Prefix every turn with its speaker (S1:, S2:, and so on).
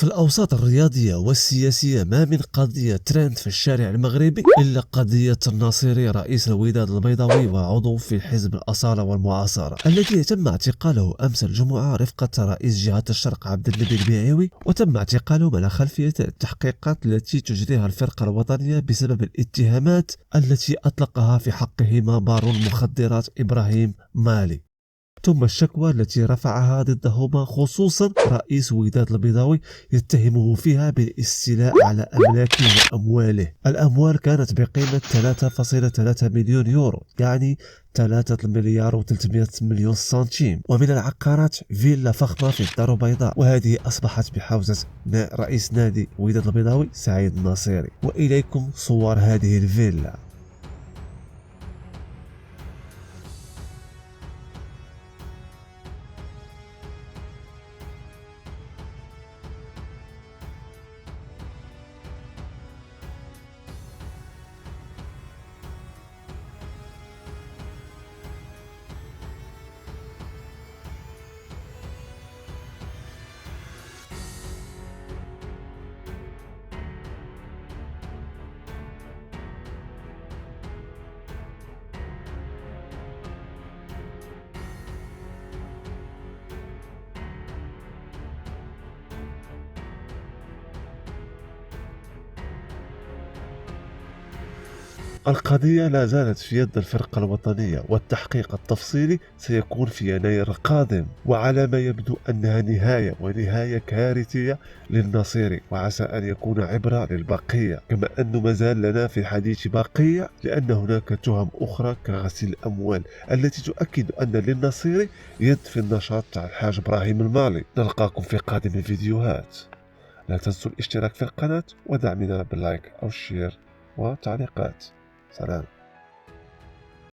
S1: في الأوساط الرياضية والسياسية ما من قضية ترند في الشارع المغربي إلا قضية الناصري رئيس الوداد البيضاوي وعضو في حزب الأصالة والمعاصرة الذي تم اعتقاله أمس الجمعة رفقة رئيس جهة الشرق عبد النبي البيعيوي، وتم اعتقاله على خلفية التحقيقات التي تجريها الفرقة الوطنية بسبب الاتهامات التي أطلقها في حقهما بارون المخدرات إبراهيم مالي، ثم الشكوى التي رفعها ضدهما خصوصا رئيس وداد البيضاوي يتهمه فيها بالاستيلاء على أملاكه وأمواله. الأموال كانت بقيمة 3.3 مليون يورو، يعني 3 مليار و300 مليون سنتيم، ومن العقارات فيلا فخمة في الدار البيضاء، وهذه أصبحت بحوزة رئيس نادي وداد البيضاوي سعيد الناصري. وإليكم صور هذه الفيلا. القضية لا زالت في يد الفرقة الوطنية، والتحقيق التفصيلي سيكون في يناير القادم، وعلى ما يبدو أنها نهاية كارثية للناصري، وعسى أن يكون عبرة للبقية، كما أنه مازال لنا في الحديث بقية، لأن هناك تهم أخرى كغسيل الأموال التي تؤكد أن للناصري يد في النشاط تاع الحاج إبراهيم المالي. نلقاكم في قادم الفيديوهات. لا تنسوا الاشتراك في القناة ودعمنا باللايك أو الشير وتعليقات. سلام.